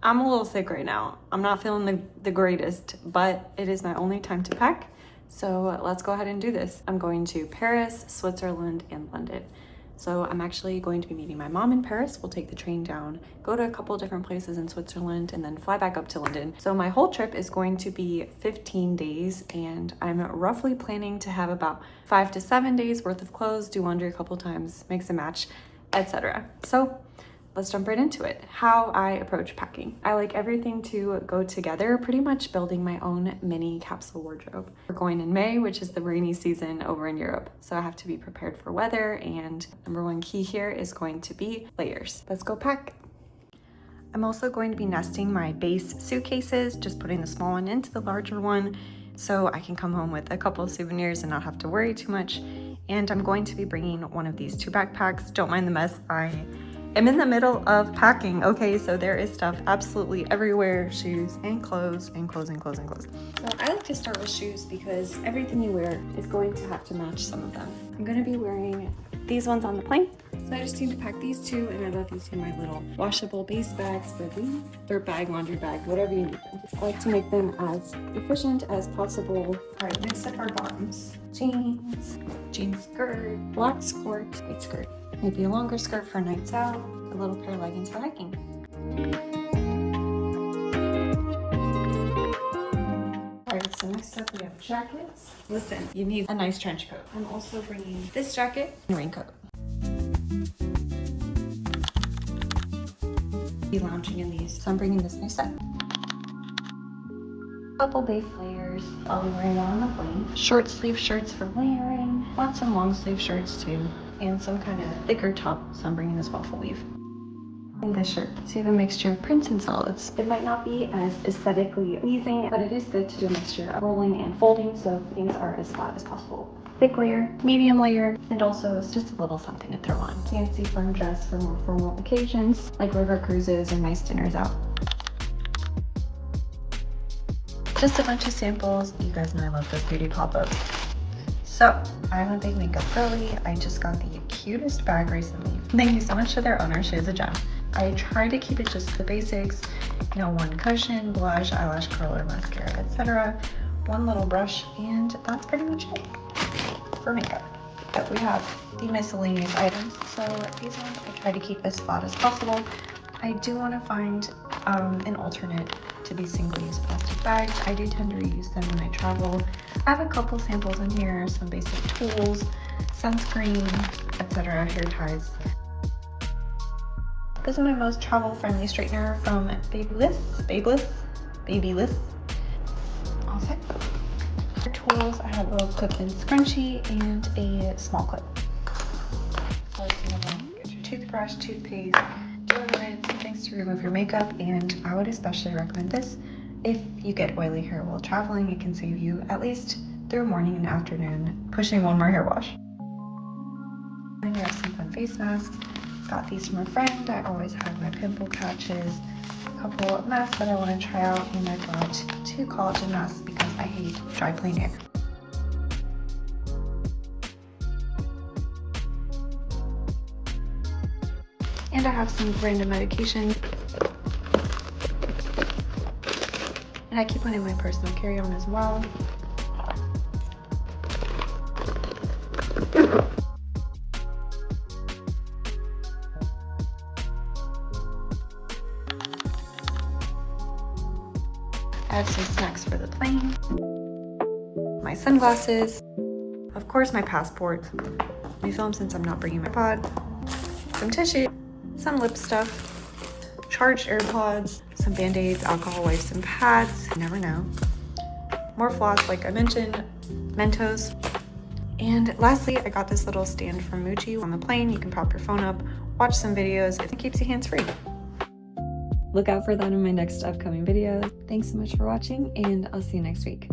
I'm a little sick right now. I'm not feeling the greatest, but it is my only time to pack. So let's go ahead and do this. I'm going to Paris, Switzerland, and London. So I'm actually going to be meeting my mom in Paris. We'll take the train down, go to a couple different places in Switzerland, and then fly back up to London. So my whole trip is going to be 15 days, and I'm roughly planning to have about 5 to 7 days worth of clothes, do laundry a couple times, mix and match, etc. So let's jump right into it. How I approach packing. I like everything to go together, pretty much building my own mini capsule wardrobe. We're going in May, which is the rainy season over in Europe. So I have to be prepared for weather, and number one key here is going to be layers. Let's go pack. I'm also going to be nesting my Beis suitcases, just putting the small one into the larger one so I can come home with a couple of souvenirs and not have to worry too much. And I'm going to be bringing one of these 2 backpacks. Don't mind the mess. I'm in the middle of packing, okay? So there is stuff absolutely everywhere, shoes and clothes and clothes and clothes and clothes. So I like to start with shoes because everything you wear is going to have to match some of them. I'm gonna be wearing these ones on the plane. So I just need to pack these 2, and I love these in my little washable Beis bags for the dirt bag, laundry bag, whatever you need them. I like to make them as efficient as possible. All right, next up are bottoms. Jeans skirt, black skirt, white skirt. Maybe a longer skirt for nights out, a little pair of leggings for hiking. Alright, so next up we have jackets. Listen, you need a nice trench coat. I'm also bringing this jacket and raincoat. Be lounging in these, so I'm bringing this new set. Couple base layers. I'll be wearing one on the plane. Short sleeve shirts for layering. Want some long sleeve shirts too. And some kind of thicker top, so I'm bringing this waffle weave. In this shirt, so you have a mixture of prints and solids. It might not be as aesthetically pleasing, but it is good to do a mixture of rolling and folding so things are as flat as possible. Thick layer, medium layer, and also it's just a little something to throw on. Fancy firm dress for more formal occasions, like river cruises or nice dinners out. Just a bunch of samples. You guys know I love those beauty pop-ups. So, I'm a big makeup girly. I just got the cutest bag recently. Thank you so much to their owner, she is a gem. I try to keep it just the basics, you know, one cushion, blush, eyelash curler, mascara, etc. One little brush, and that's pretty much it for makeup. But we have the miscellaneous items, so these ones I try to keep as flat as possible. I do want to find an alternate to these single-use plastic bags. I do tend to reuse them when I travel. I have a couple samples in here, some basic tools, sunscreen, etc., hair ties. This is my most travel-friendly straightener from Babyliss. All set. For tools, I have a little clip-in scrunchie and a small clip. Get your toothbrush, toothpaste, deodorant, things to remove your makeup, and I would especially recommend this if you get oily hair while traveling. It can save you at least through morning and afternoon, pushing one more hair wash. And we have some fun face masks. Got these from a friend. I always have my pimple patches, a couple of masks that I want to try out, and I got 2 collagen masks because I hate dry plain hair. And I have some random medication. And I keep one in my personal carry-on as well. I have some snacks for the plane. My sunglasses. Of course, my passport. My film since I'm not bringing my pod. Some tissue. Some lip stuff, charged AirPods, some Band-Aids, alcohol wipes, and pads, you never know. More floss, like I mentioned, Mentos. And lastly, I got this little stand from Muji on the plane. You can prop your phone up, watch some videos. It keeps you hands-free. Look out for that in my next upcoming video. Thanks so much for watching, and I'll see you next week.